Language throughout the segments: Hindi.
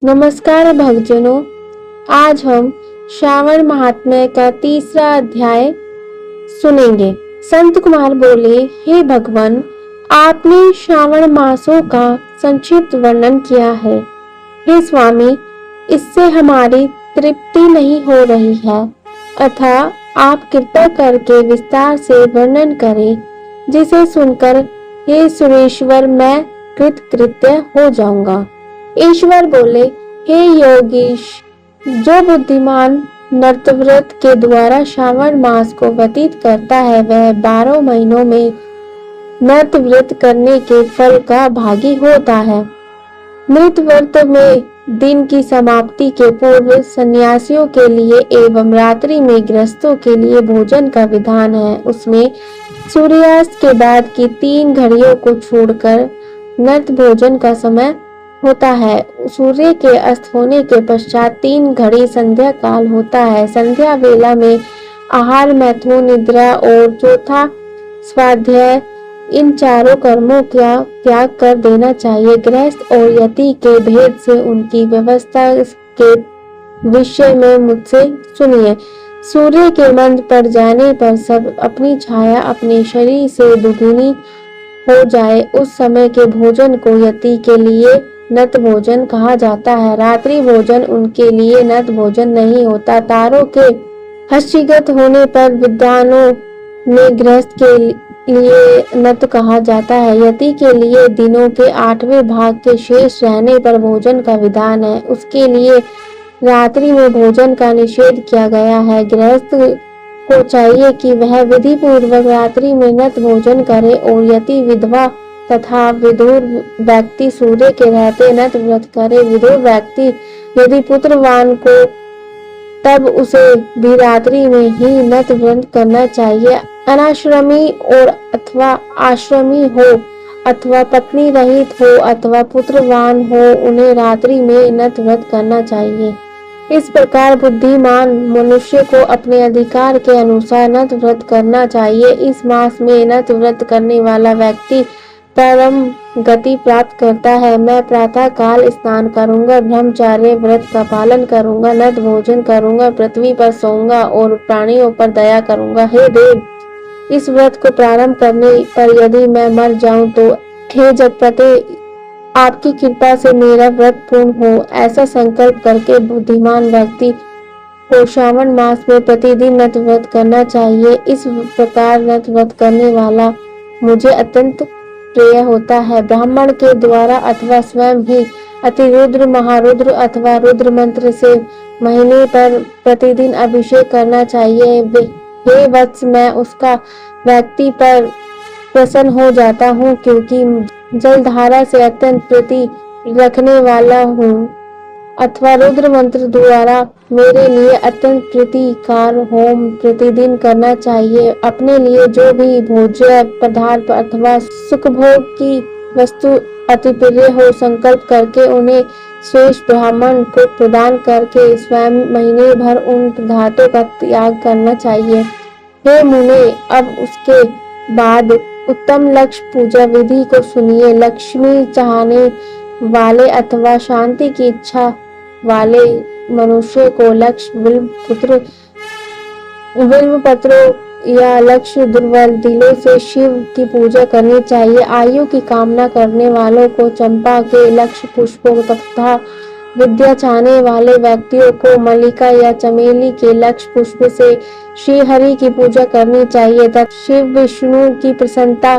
नमस्कार भक्तजनों, आज हम श्रावण महात्म्य का तीसरा अध्याय सुनेंगे। संत कुमार बोले, हे भगवान, आपने श्रावण मासों का संक्षिप्त वर्णन किया है। हे स्वामी, इससे हमारी तृप्ति नहीं हो रही है, अतः आप कृपा करके विस्तार से वर्णन करें, जिसे सुनकर हे सुरेश्वर मैं कृतकृत्य हो जाऊंगा। ईश्वर बोले, हे योगीश, जो बुद्धिमान नर्तव्रत के द्वारा श्रावण मास को व्यतीत करता है, वह 12 महीनों में नर्तव्रत करने के फल का भागी होता है। नृतव्रत में दिन की समाप्ति के पूर्व सन्यासियों के लिए एवं रात्रि में गृहस्थों के लिए भोजन का विधान है। उसमें सूर्यास्त के बाद की 3 घड़ियों को छोड़कर नर्त भोजन का समय होता है। सूर्य के अस्त होने के पश्चात 3 घड़ी संध्या काल होता है। संध्या वेला में आहार, मैथुन, निद्रा और चौथा स्वाध्याय, इन चारों कर्मों का त्याग कर देना चाहिए। गृहस्थ और यति के भेद से उनकी व्यवस्था के विषय में मुझसे सुनिए। सूर्य के मंद पड़ जाने पर सब अपनी छाया अपने शरीर से दुगनी हो जाए, उस समय के भोजन को यति के लिए नत भोजन कहा जाता है। रात्रि भोजन उनके लिए नत भोजन नहीं होता। तारों के हस्तिगत होने पर विद्वानों में गृहस्थ के लिए नत कहा जाता है। यति के लिए दिनों के 8वें भाग के शेष रहने पर भोजन का विधान है। उसके लिए रात्रि में भोजन का निषेध किया गया है। गृहस्थ को चाहिए कि वह विधि पूर्वक रात्रि में नत भोजन करे और यति, विधवा तथा विधुर व्यक्ति सूर्य के रहते नत व्रत करे। विधुर व्यक्ति यदि पुत्रवान को, तब उसे भी रात्रि में ही नत व्रत करना चाहिए। अनाश्रमी और अथवा आश्रमी हो, अथवा पत्नी रहित हो, अथवा पुत्रवान हो, उन्हें रात्रि में नत व्रत करना चाहिए। इस प्रकार बुद्धिमान मनुष्य को अपने अधिकार के अनुसार नत व्रत करना चाहिए। इस मास में नत व्रत करने वाला व्यक्ति परम गति प्राप्त करता है। मैं प्रातः काल स्नान करूंगा, ब्रह्मचार्य व्रत का पालन करूंगा, नत भोजन करूंगा, पृथ्वी पर सोऊंगा और प्राणियों पर दया करूंगा। हे देव, इस व्रत को प्रारंभ करने पर यदि मैं मर जाऊं तो हे जगपते, आपकी कृपा से मेरा व्रत पूर्ण हो। ऐसा संकल्प करके बुद्धिमान व्यक्ति को श्रावण मास में प्रतिदिन नत व्रत करना चाहिए। इस प्रकार नत व्रत करने वाला मुझे अत्यंत प्रिय होता है। ब्राह्मण के द्वारा अथवा स्वयं ही अतिरुद्र, महारुद्र अथवा रुद्र मंत्र से महीने पर प्रतिदिन अभिषेक करना चाहिए। हे वत्स, मैं उसका व्यक्ति पर प्रसन्न हो जाता हूँ, क्योंकि जलधारा से अत्यंत प्रीति रखने वाला हूँ। अथवा रुद्र मंत्र द्वारा मेरे लिए अत्यंत प्रीतिकार होम प्रतिदिन करना चाहिए। अपने लिए जो भी भोज्य पदार्थ अथवा सुखभोग की वस्तु अति प्रिय हो, संकल्प करके उन्हें श्रेष्ठ ब्राह्मण को प्रदान करके स्वयं महीने भर उन पदार्थों का त्याग करना चाहिए। हे मुने, अब उसके बाद उत्तम लक्ष्य पूजा विधि को सुनिए। लक्ष्मी चाहने वाले अथवा शांति की इच्छा वाले मनुष्य को लक्ष्य बिल्व पत्रों या लक्ष्य दुर्बल दिलों से शिव की पूजा करनी चाहिए। आयु की कामना करने वालों को चंपा के लक्ष्य पुष्पों तथा विद्या चाहने वाले व्यक्तियों को मल्लिका या चमेली के लक्ष्य पुष्प से श्री हरि की पूजा करनी चाहिए। तथा शिव विष्णु की प्रसन्नता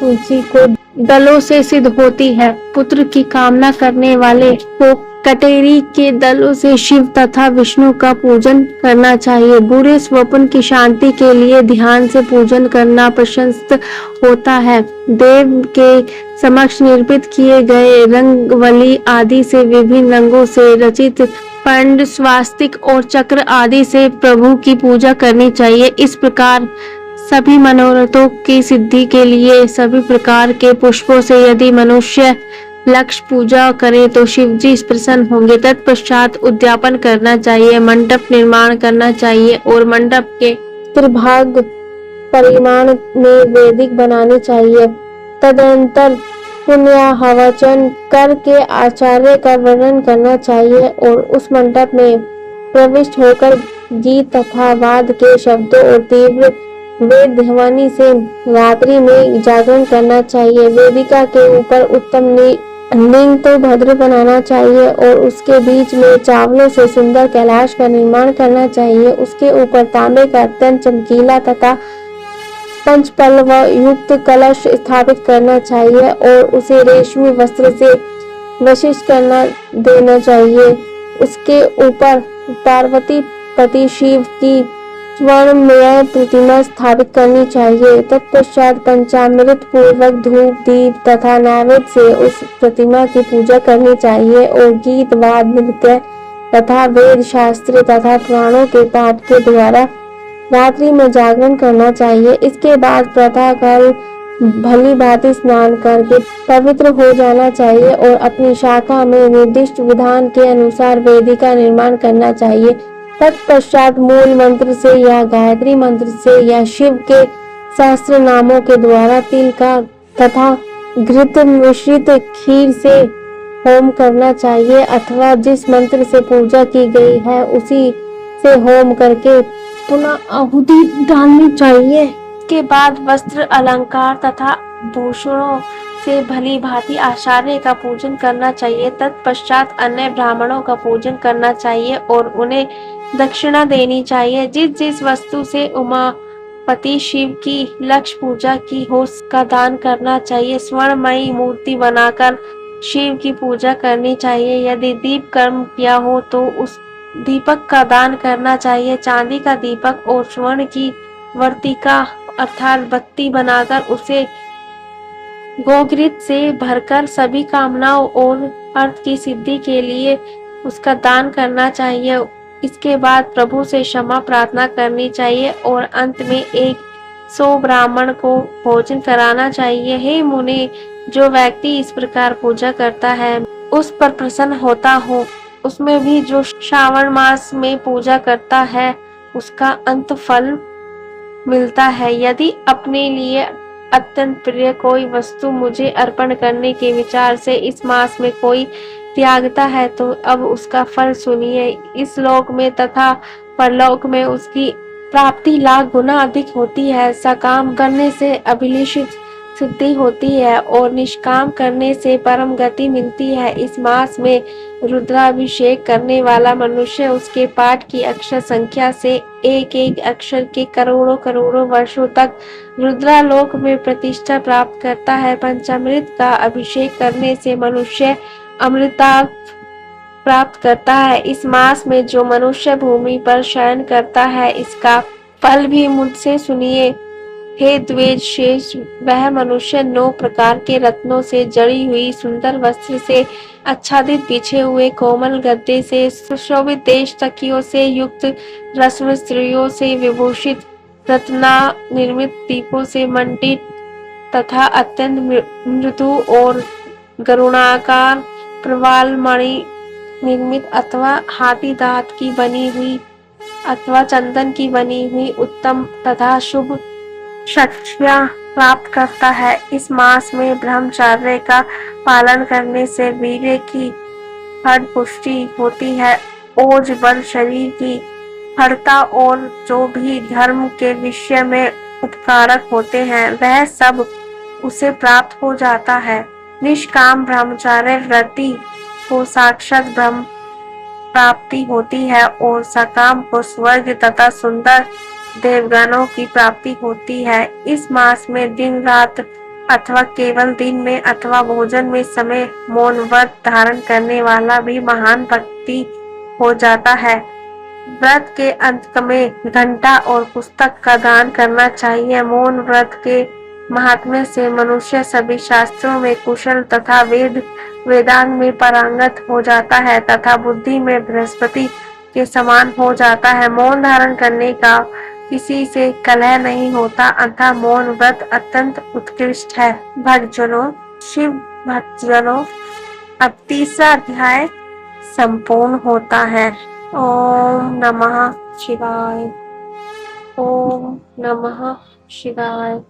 तुलसी को दलों से सिद्ध होती है। पुत्र की कामना करने वाले को कटेरी के दलों से शिव तथा विष्णु का पूजन करना चाहिए। बुरे स्वप्न की शांति के लिए ध्यान से पूजन करना प्रशंसित होता है। देव के समक्ष निर्मित किए गए रंगवली आदि से विभिन्न रंगों से रचित पंड, स्वास्तिक और चक्र आदि से प्रभु की पूजा करनी चाहिए। इस प्रकार सभी मनोरथों की सिद्धि के लिए सभी प्रकार के पुष्पों से यदि मनुष्य लक्ष्य पूजा करे तो शिव जी प्रसन्न होंगे। तत्पश्चात उद्यापन करना चाहिए, मंडप निर्माण करना चाहिए और मंडप के त्रिभाग परिमाण में वेदिक बनानी चाहिए। तदनंतर पुण्याहवचन करके आचार्य का वर्णन करना चाहिए और उस मंडप में प्रविष्ट होकर गीत तथा वाद के शब्दों और तीव्र वेद ध्वनि से रात्रि में जागरण करना चाहिए। वेदिका के ऊपर उत्तम लिंग तो भद्र बनाना चाहिए और उसके बीच में चावलों से सुंदर कैलाश का निर्माण करना चाहिए। उसके ऊपर तांबे का अत्यंत चमकीला तथा पंचपल्लव युक्त कलश स्थापित करना चाहिए और उसे रेशमी वस्त्र से वशिष्ठ करना देना चाहिए। उसके ऊपर पार्वती पति शिव की स्वर्णमय प्रतिमा स्थापित करनी चाहिए। तत्पश्चात पंचामृत पूर्वक धूप दीप तथा नैवेद्य से उस प्रतिमा की पूजा करनी चाहिए और गीत वाद नृत्य तथा वेद शास्त्र तथा पुराणों के पाठ के द्वारा रात्रि में जागरण करना चाहिए। इसके बाद प्रातःकाल भली भांति स्नान करके पवित्र हो जाना चाहिए और अपनी शाखा में निर्दिष्ट विधान के अनुसार वेदी का निर्माण करना चाहिए। तत्पश्चात मूल मंत्र से या गायत्री मंत्र से या शिव के सहस्त्र नामों के द्वारा तिल का तथा घृत मिश्रित खीर से होम करना चाहिए अथवा जिस मंत्र से पूजा की गई है उसी से होम करके पुनः आहुति डालनी चाहिए। इसके बाद वस्त्र अलंकार तथा भूषणों से भली भांति आचार्य का पूजन करना चाहिए। तत्पश्चात अन्य ब्राह्मणों का पूजन करना चाहिए और उन्हें दक्षिणा देनी चाहिए। जिस जिस वस्तु से उमापति शिव की लक्ष्य पूजा की हो उसका दान करना चाहिए। स्वर्णमयी मूर्ति बनाकर शिव की पूजा करनी चाहिए। यदि दीप कर्म किया हो तो उस दीपक का दान करना चाहिए। चांदी का दीपक और स्वर्ण की वर्तिका अर्थात बत्ती बनाकर उसे गोघृत से भरकर सभी कामनाओं और अर्थ की सिद्धि के लिए उसका दान करना चाहिए। इसके बाद प्रभु से क्षमा प्रार्थना करनी चाहिए और अंत में 100 ब्राह्मण को भोजन कराना चाहिए। हे मुने, जो व्यक्ति इस प्रकार पूजा करता है उस पर प्रसन्न होता हो, उसमें भी जो श्रावण मास में पूजा करता है उसका अंत फल मिलता है। यदि अपने लिए अत्यंत प्रिय कोई वस्तु मुझे अर्पण करने के विचार से इस मास में कोई त्यागता है तो अब उसका फल सुनिए। इस लोक में तथा परलोक में उसकी प्राप्ति लाख गुना अधिक होती है। सकाम करने से अभिलाषित सिद्धि होती है और निष्काम करने से परम गति मिलती है। इस मास में रुद्राभिषेक करने वाला मनुष्य उसके पाठ की अक्षर संख्या से एक एक अक्षर के करोड़ों करोड़ों वर्षों तक रुद्रालोक में प्रतिष्ठा प्राप्त करता है। पंचामृत का अभिषेक करने से मनुष्य अमृता प्राप्त करता है। इस मास में जो मनुष्य भूमि पर शयन करता है इसका फल भी मुझसे सुनिए। हे द्विज शेष, वह मनुष्य 9 प्रकार के रत्नों से जड़ी हुई सुंदर वस्त्र से आच्छादित बिछे हुए कोमल गद्दे से सुशोभित देश तकियों से युक्त रत्न स्त्रियों से विभूषित रत्ना निर्मित दीपों से मंडित तथा अत्यंत मृदु और गरुणाकार प्रवाल मणि निर्मित अथवा हाथी दांत की बनी हुई अथवा चंदन की बनी हुई उत्तम तथा शुभ शक्तियां प्राप्त करता है। इस मास में ब्रह्मचर्य का पालन करने से वीर्य की हड पुष्टि होती है, ओज बल शरीर की हरता और जो भी धर्म के विषय में उपकारक होते हैं वह सब उसे प्राप्त हो जाता है। निष्काम ब्रह्मचर्य व्रती को साक्षात ब्रह्म प्राप्ति होती है और सकाम को स्वर्ग तथा सुंदर देवगणों की प्राप्ति होती है। इस मास में दिन रात अथवा केवल दिन में अथवा भोजन में समय मौन व्रत धारण करने वाला भी महान भक्ति हो जाता है। व्रत के अंत में घंटा और पुस्तक का दान करना चाहिए। मौन व्रत के महात्म्य से मनुष्य सभी शास्त्रों में कुशल तथा वेदांत में पारंगत हो जाता है तथा बुद्धि में बृहस्पति के समान हो जाता है। मौन धारण करने का किसी से कलह नहीं होता, अतः मौन व्रत अत्यंत उत्कृष्ट है। भक्तजनों, शिव भक्तजनों, अब तीसरा अध्याय संपूर्ण होता है। ओम नमः शिवाय। ओम नमः शिवाय।